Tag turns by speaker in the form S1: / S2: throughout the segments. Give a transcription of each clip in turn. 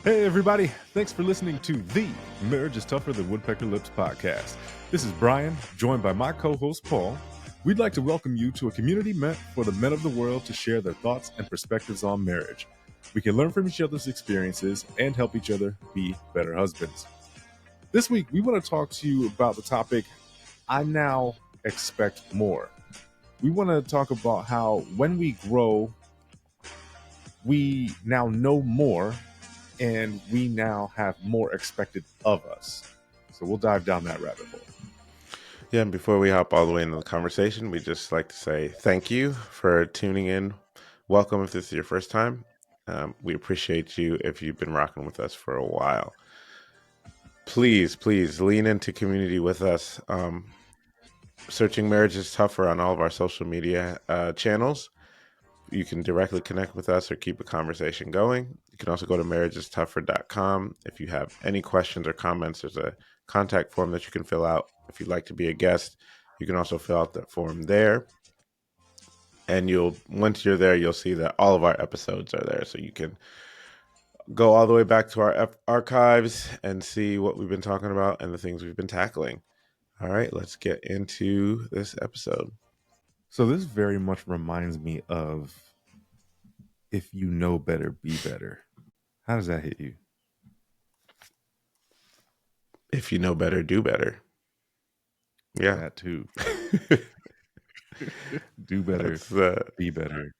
S1: Hey, everybody. Thanks for listening to the Marriage is Tougher Than Woodpecker Lips podcast. This is Brian, joined by my co-host, Paul. We'd like to welcome you to a community meant for the men of the world to share their thoughts and perspectives on marriage. We can learn from each other's experiences and help each other be better husbands. This week, we want to talk to you about the topic, I now expect more. We want to talk about how when we grow, we now know more and we now have more expected of us. So we'll dive down that rabbit hole.
S2: Yeah, and before we hop all the way into the conversation, we'd just like to say thank you for tuning in. Welcome if this is your first time. We appreciate you if you've been rocking with us for a while. Please lean into community with us. Searching Marriage is Tougher on all of our social media channels. You can directly connect with us or keep a conversation going. You can also go to marriagestougher.com. If you have any questions or comments, there's a contact form that you can fill out. If you'd like to be a guest, you can also fill out that form there. And once you're there, you'll see that all of our episodes are there. So you can go all the way back to our archives and see what we've been talking about and the things we've been tackling. All right, let's get into this episode.
S1: So this very much reminds me of if you know better, be better. How does that hit you?
S2: If you know better, do better. Yeah.
S1: That too. Do better, be better.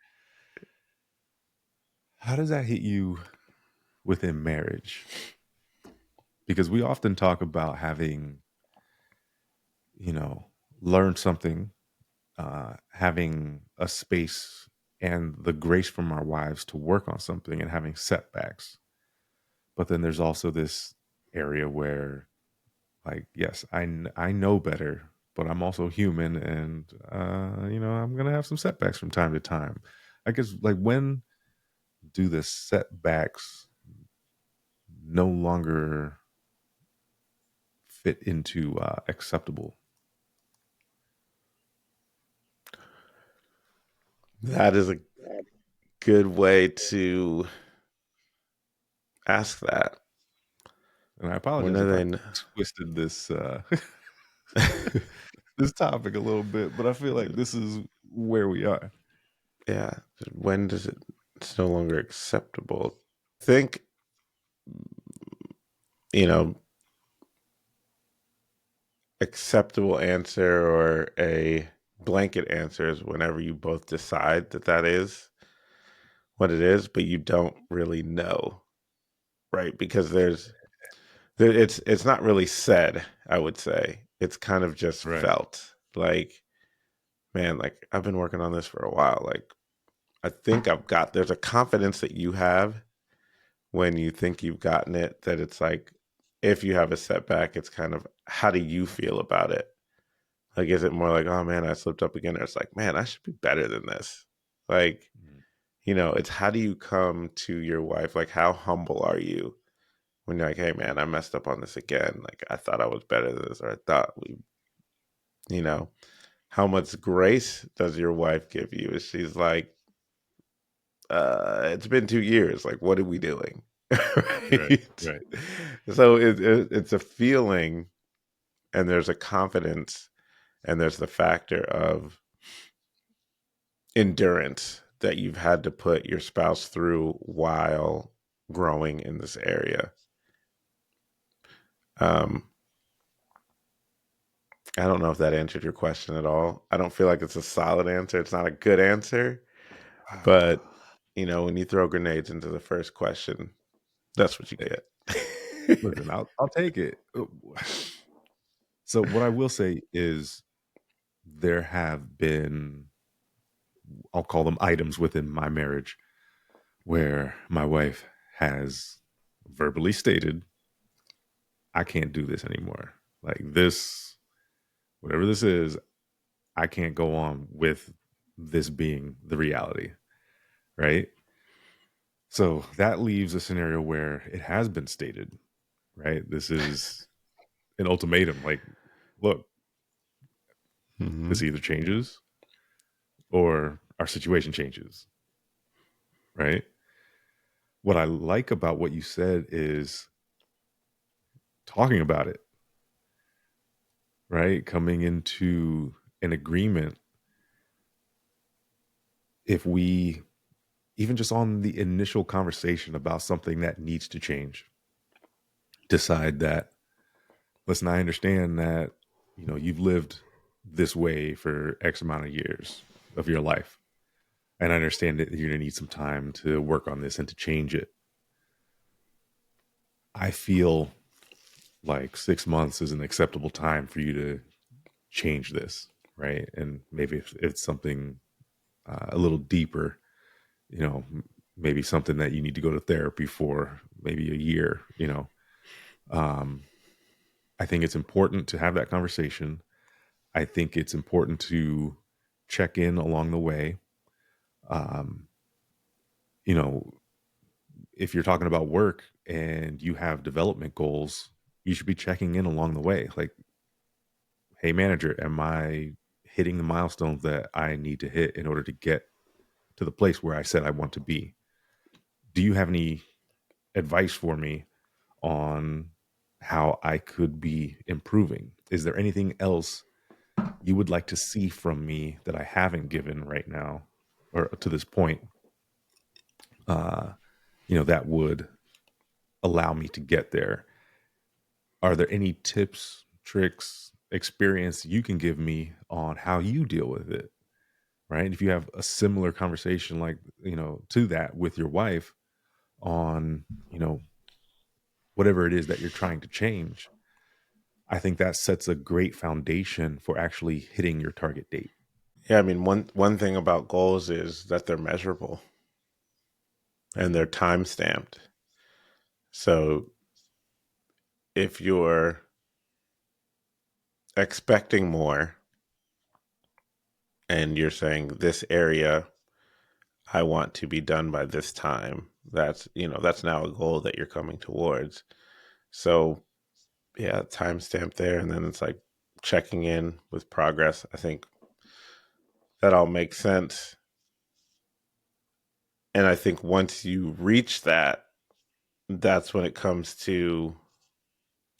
S1: How does that hit you within marriage? Because we often talk about having, learned something, having a space and the grace from our wives to work on something and having setbacks. But then there's also this area where, like, yes, I know better, but I'm also human, and I'm gonna have some setbacks from time to time. I guess, like, when do the setbacks no longer fit into acceptable?
S2: That is a good way to ask that.
S1: And I apologize if I twisted this this topic a little bit, but I feel like this is where we are.
S2: Yeah. When does it's no longer acceptable? I think, acceptable answer or a blanket answer is whenever you both decide that is what it is, but you don't really know, right? Because it's not really said, I would say. It's kind of just
S1: Right.
S2: felt like, man, like I've been working on this for a while. Like I think there's a confidence that you have when you think you've gotten it, that it's like, if you have a setback, it's kind of, how do you feel about it? Like, is it more like, oh man, I slipped up again? Or it's like, man, I should be better than this. Like, it's how do you come to your wife? Like, how humble are you when you're like, hey man, I messed up on this again. Like, I thought I was better than this, or I thought how much grace does your wife give you? Is she's like, it's been 2 years. Like, what are we doing?
S1: Right.
S2: So it's a feeling, and there's a confidence, and there's the factor of endurance that you've had to put your spouse through while growing in this area. I don't know if that answered your question at all. I don't feel like it's a solid answer. It's not a good answer, but when you throw grenades into the first question, that's what you get.
S1: Listen, I'll take it. So what I will say is there have been, I'll call them items within my marriage, where my wife has verbally stated, I can't do this anymore. Like, this, whatever this is, I can't go on with this being the reality. Right. So that leaves a scenario where it has been stated, right? This is an ultimatum. Like, look, this either changes or our situation changes. Right. what I like about what you said is talking about it, right? Coming into an agreement. If we, even just on the initial conversation about something that needs to change, decide that, listen, I understand that, you've lived this way for X amount of years of your life. And I understand that you're going to need some time to work on this and to change it. I feel like 6 months is an acceptable time for you to change this, right? And maybe if it's something a little deeper, maybe something that you need to go to therapy for maybe a year, um, I think it's important to have that conversation. I think it's important to check in along the way. Um, you know, if you're talking about work and you have development goals, you should be checking in along the way. Like, hey, manager, am I hitting the milestones that I need to hit in order to get to the place where I said I want to be? Do you have any advice for me on how I could be improving? Is there anything else you would like to see from me that I haven't given right now or to this point? Uh, that would allow me to get there. Are there any tips, tricks, experience you can give me on how you deal with it? Right. If you have a similar conversation, like, to that with your wife on, whatever it is that you're trying to change, I think that sets a great foundation for actually hitting your target date.
S2: Yeah, I mean, one thing about goals is that they're measurable and they're time stamped. So if you're expecting more and you're saying this area I want to be done by this time, that's now a goal that you're coming towards. So yeah, timestamp there, and then it's like checking in with progress. I think that all makes sense. And I think once you reach that, that's when it comes to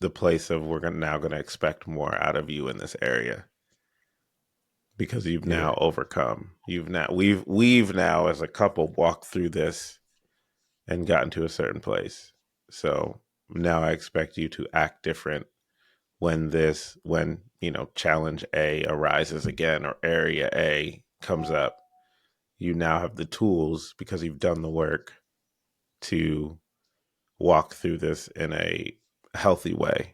S2: the place of now going to expect more out of you in this area because you've
S1: Yeah.
S2: now overcome. We've now as a couple walked through this and gotten to a certain place. So now I expect you to act different when challenge A arises again or area A comes up. You now have the tools because you've done the work to walk through this in a healthy way.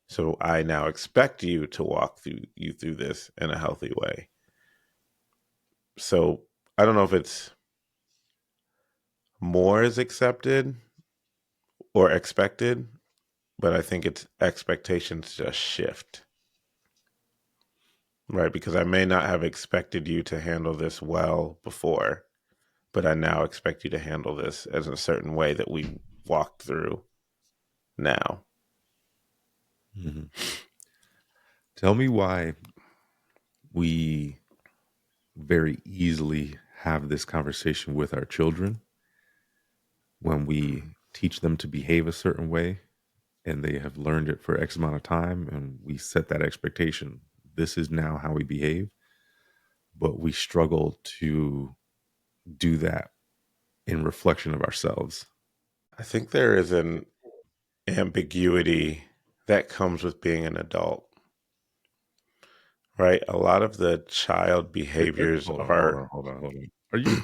S2: So I now expect you to walk through this in a healthy way. So I don't know if it's more is accepted or expected, but I think it's expectations just shift. Right, because I may not have expected you to handle this well before, but I now expect you to handle this as a certain way that we walked through now.
S1: Mm-hmm. Tell me why we very easily have this conversation with our children when we teach them to behave a certain way and they have learned it for X amount of time and we set that expectation. This is now how we behave, but we struggle to do that in reflection of ourselves.
S2: I think there is an ambiguity that comes with being an adult, right? A lot of the child behaviors
S1: Hold on, hold
S2: are,
S1: on, hold on, hold on.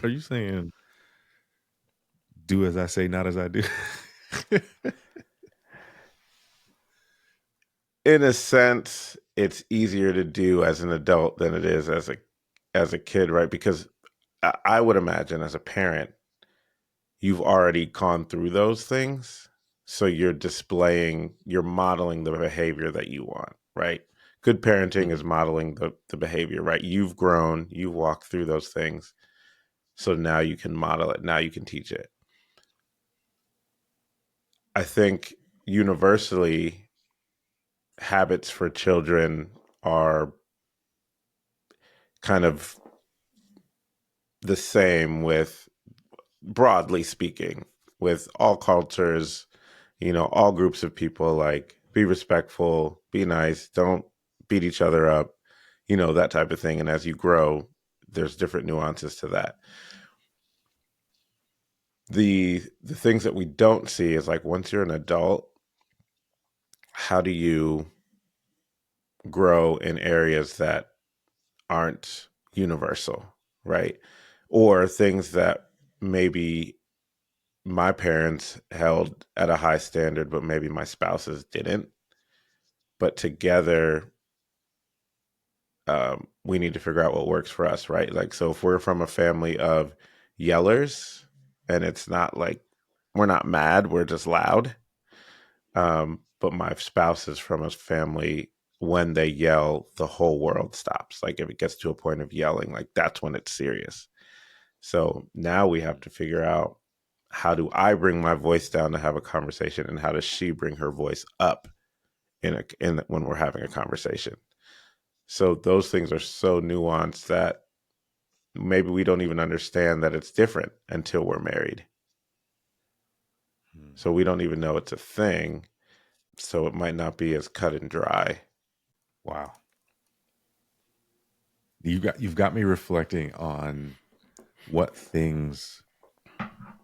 S1: Are you saying do as I say, not as I do?
S2: in a sense, it's easier to do as an adult than it is as a kid, right? Because I would imagine as a parent, you've already gone through those things. So you're modeling the behavior that you want, right? Good parenting is
S1: Mhm.
S2: modeling the behavior, right? You've grown, you've walked through those things. So now you can model it. Now you can teach it. I think universally, habits for children are kind of the same with broadly speaking. with all cultures, all groups of people, like be respectful, be nice, don't beat each other up, that type of thing. And as you grow, there's different nuances to that. The things that we don't see is like once you're an adult, how do you grow in areas that aren't universal, right? Or things that maybe my parents held at a high standard, but maybe my spouses didn't. But together, we need to figure out what works for us, right? Like, so if we're from a family of yellers and it's not like we're not mad, we're just loud. But my spouse is from a family, when they yell, the whole world stops. Like, if it gets to a point of yelling, like that's when it's serious. So now we have to figure out, how do I bring my voice down to have a conversation, and how does she bring her voice up when we're having a conversation? So those things are so nuanced that maybe we don't even understand that it's different until we're married. So we don't even know it's a thing. So it might not be as cut and dry.
S1: Wow. You've got me reflecting on what things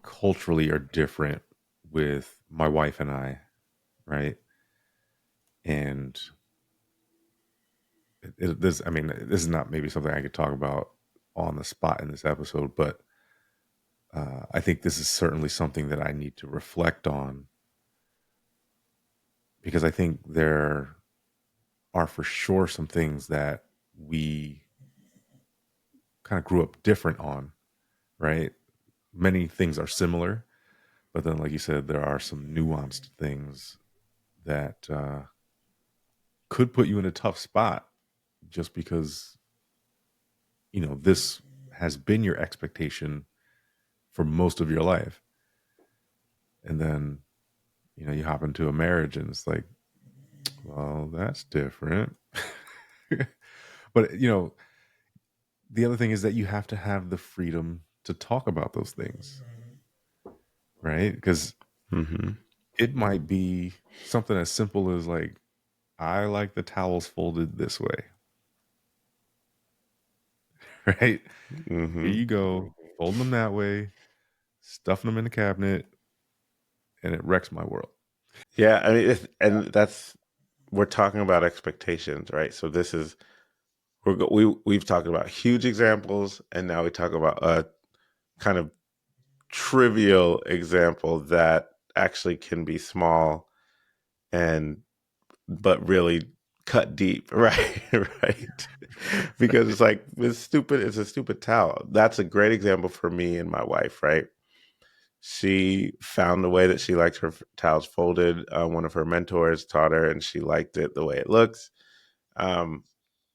S1: culturally are different with my wife and I, right? And this, I mean, this is not maybe something I could talk about on the spot in this episode, but I think this is certainly something that I need to reflect on, because I think there are for sure some things that we kind of grew up different on, right? Many things are similar, but then, like you said, there are some nuanced things that could put you in a tough spot just because, this has been your expectation for most of your life. And then, you hop into a marriage and it's like, well, that's different. But, the other thing is that you have to have the freedom to talk about those things, right? Because
S2: Mm-hmm.
S1: it might be something as simple as like, I like the towels folded this way, right? Here
S2: Mm-hmm.
S1: you go, folding them that way, stuffing them in the cabinet, and it wrecks my world.
S2: Yeah, I mean, and that's, we're talking about expectations, right? So this is, we've talked about huge examples, and now we talk about a kind of trivial example that actually can be small and but really cut deep, right? Right. Because it's like, it's a stupid towel. That's a great example for me and my wife, right? She found the way that she liked her towels folded. One of her mentors taught her, and she liked it the way it looks. Um,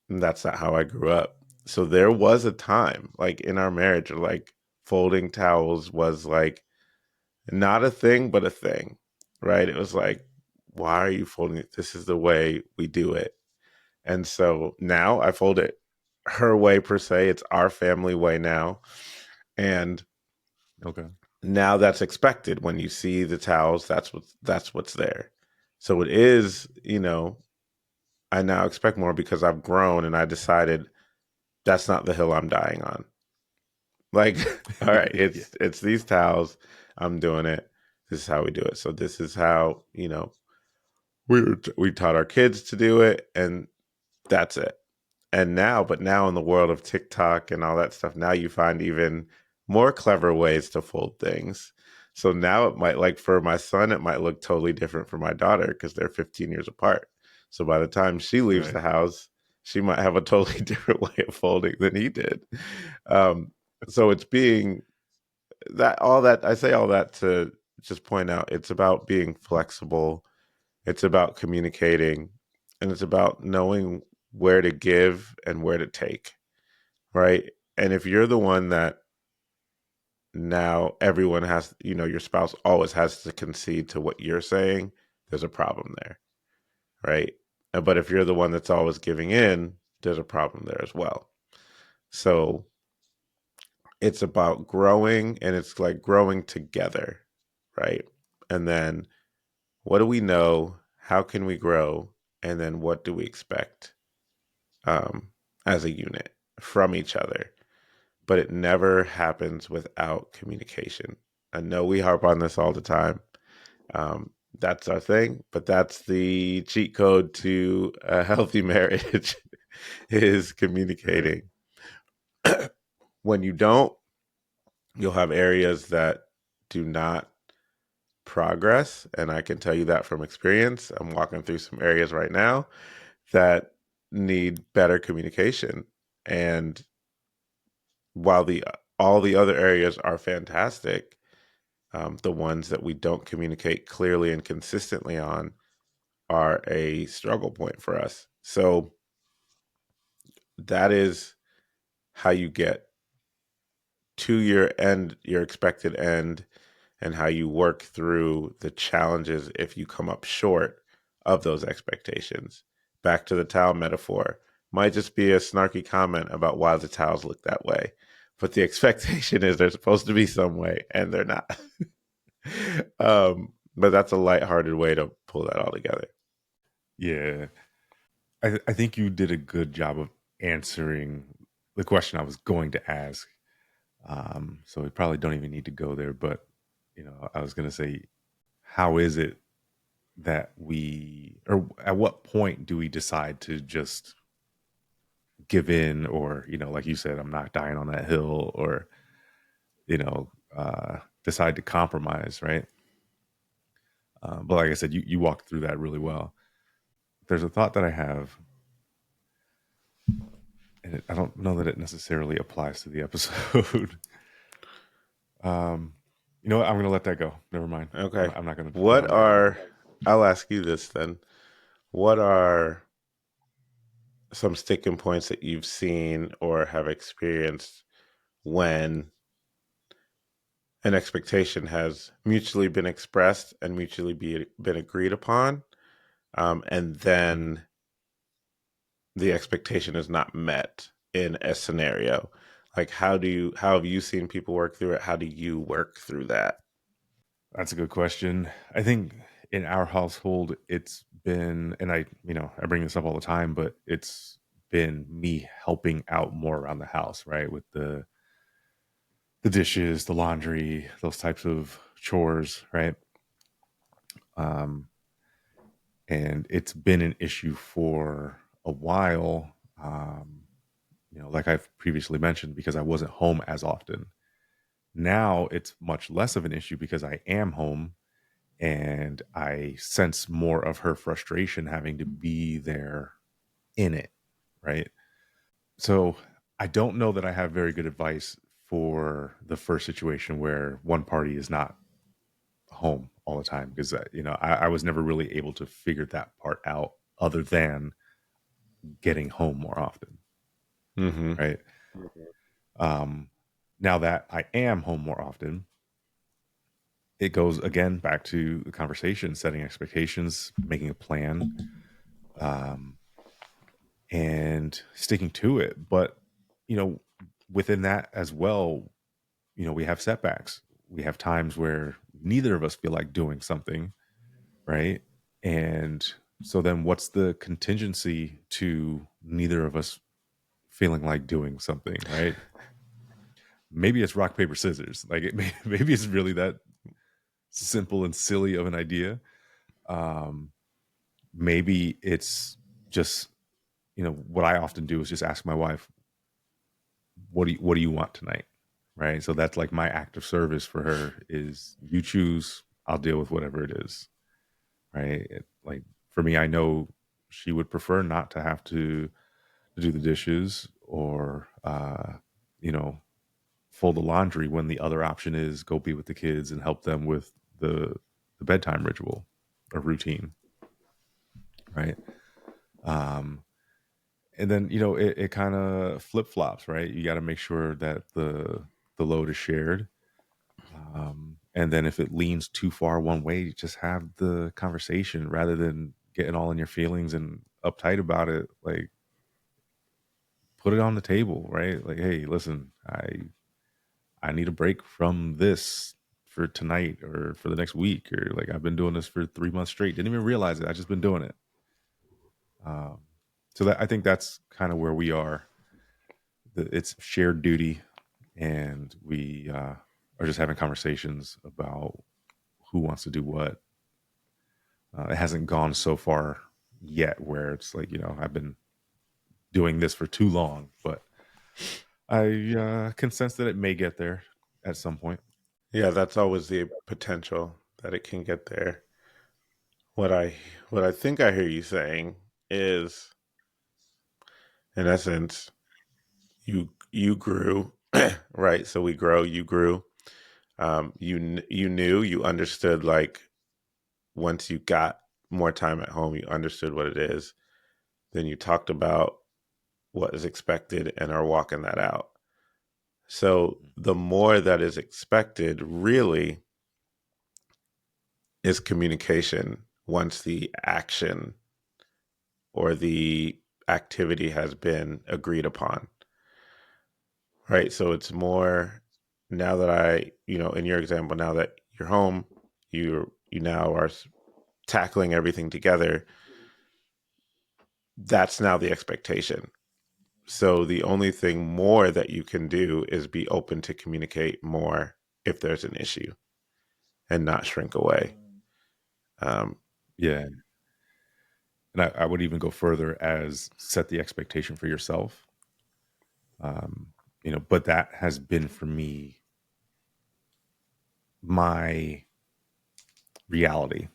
S2: and that's not how I grew up. So there was a time, like in our marriage, where like folding towels was like not a thing, but a thing, right? It was like, why are you folding it? This is the way we do it. And so now I fold it her way, per se. It's our family way now. And
S1: Okay.
S2: now that's expected. When you see the towels, that's what's there. So it is, I now expect more because I've grown and I decided that's not the hill I'm dying on. Like, all right,
S1: Yeah.
S2: it's these towels. I'm doing it. This is how we do it. So this is how, we taught our kids to do it, and that's it. And now in the world of TikTok and all that stuff, now you find even more clever ways to fold things. So now it might, like for my son, it might look totally different for my daughter because they're 15 years apart. So by the time she leaves
S1: Right.
S2: the house, she might have a totally different way of folding than he did. Um, so it's being that I say all that to just point out, it's about being flexible, it's about communicating, and it's about knowing where to give and where to take, right? And if you're the one that now everyone has, your spouse always has to concede to what you're saying, there's a problem there, right? But if you're the one that's always giving in, there's a problem there as well. So it's about growing, and it's like growing together, right? And then what do we know? How can we grow? And then what do we expect um, as a unit from each other? But it never happens without communication. I know we harp on this all the time. Um, that's our thing, but that's the cheat code to a healthy marriage is communicating. When you don't, you'll have areas that do not progress. And I can tell you that from experience. I'm walking through some areas right now that need better communication. And while the all the other areas are fantastic, the ones that we don't communicate clearly and consistently on are a struggle point for us. So that is how you get to your end, your expected end, and how you work through the challenges if you come up short of those expectations. Back to the towel metaphor, might just be a snarky comment about why the towels look that way, but the expectation is they're supposed to be some way and they're not. But that's a lighthearted way to pull that all together.
S1: Yeah. I think you did a good job of answering the question I was going to ask. So we probably don't even need to go there. But, I was going to say, how is it that or at what point do we decide to just give in, or, like you said, I'm not dying on that hill, or, decide to compromise, right? But like I said, you walked through that really well. There's a thought that I have, and I don't know that it necessarily applies to the episode. You know what? I'm going to let that go. Never mind.
S2: Okay.
S1: I'm not going to put that
S2: What
S1: on the table.
S2: are, I'll ask you this then. What are some sticking points that you've seen or have experienced when an expectation has mutually been expressed and been agreed upon, and
S1: Mhm.
S2: then the expectation is not met in a scenario? Like, how have you seen people work through it? How do you work through that?
S1: That's a good question. I think in our household, it's been, and I bring this up all the time, but it's been me helping out more around the house, right? With the dishes, the laundry, those types of chores, right? Um, and it's been an issue for a while. Like I've previously mentioned, because I wasn't home as often. Now it's much less of an issue because I am home, and I sense more of her frustration having to be there in it, right? So I don't know that I have very good advice for the first situation where one party is not home all the time, because I was never really able to figure that part out other than getting home more often,
S2: Mm-hmm.
S1: right? Um, Now that I am home more often, it goes again back to the conversation, setting expectations, making a plan, um, and sticking to it. But, you know, within that as well, we have setbacks. We have times where neither of us feel like doing something, right? And so then what's the contingency to neither of us feeling like doing something, right? Maybe it's rock, paper, scissors. Like maybe it's really that simple and silly of an idea. Um, Maybe it's just, what I often do is just ask my wife, what do you want tonight? Right. So that's like my act of service for her is, you choose, I'll deal with whatever it is. Right. Like for me, I know she would prefer not to have to do the dishes, or, you know, fold the laundry, when the other option is go be with the kids and help them with the bedtime ritual or routine. Right. Um, and then it kind of flip flops, right? You got to make sure that the load is shared, and then if it leans too far one way, just have the conversation rather than getting all in your feelings and uptight about it. Like, put it on the table, right? Like, hey, listen, I need a break from this for tonight or for the next week, or like I've been doing this for 3 months straight. Didn't even realize it. I just been doing it. Um, so that I think that's kind of where we are. It's shared duty, and we are just having conversations about who wants to do what. It hasn't gone so far yet where it's like, I've been doing this for too long, but I can sense that it may get there at some point.
S2: Yeah, that's always the potential that it can get there. What I what I think I hear you saying is, in essence, you grew, right? So we grow, you grew. You knew, you understood, like, once you got more time at home, you understood what it is. Then you talked about what is expected and are walking that out. So the more that is expected really is communication once the action or the activity has been agreed upon. Right. So it's more, now that in your example, now that you're home, you now are tackling everything together. That's now the expectation. So the only thing more that you can do is be open to communicate more if there's an issue and not shrink away.
S1: Yeah. And I would even go further as set the expectation for yourself. But that has been for me my reality.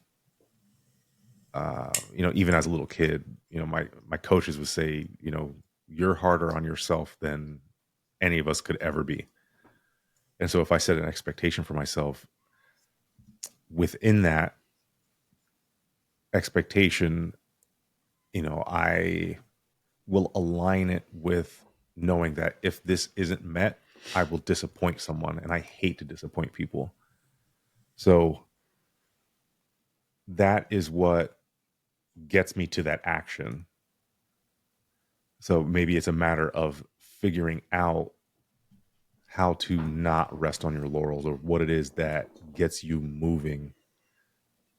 S1: Even as a little kid, my coaches would say, you're harder on yourself than any of us could ever be. And so if I set an expectation for myself, within that expectation, I will align it with knowing that if this isn't met, I will disappoint someone, and I hate to disappoint people. So that is what gets me to that action. So maybe it's a matter of figuring out how to not rest on your laurels, or what it is that gets you moving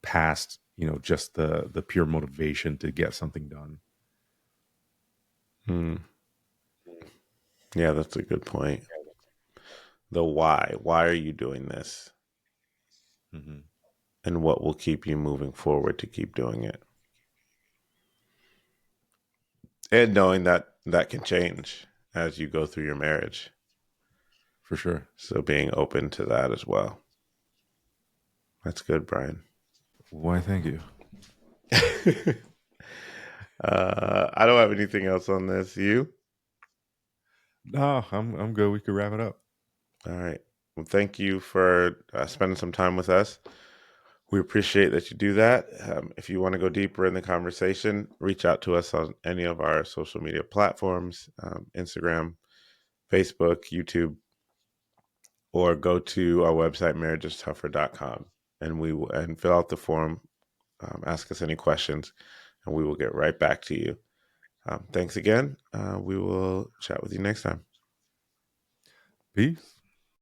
S1: past, just the pure motivation to get something done.
S2: Hmm. Yeah, that's a good point. The why. Why are you doing this?
S1: Mm-hmm.
S2: And what will keep you moving forward to keep doing it? And knowing that that can change as you go through your marriage.
S1: For sure.
S2: So being open to that as well. That's good, Brian.
S1: Why, thank you.
S2: I don't have anything else on this. You?
S1: No, I'm good. We could wrap it up.
S2: All right. Well, thank you for spending some time with us. We appreciate that you do that. If you want to go deeper in the conversation, reach out to us on any of our social media platforms, Instagram, Facebook, YouTube, or go to our website, marriageistougher.com, and fill out the form, ask us any questions, and we will get right back to you. Thanks again. We will chat with you next time.
S1: Peace.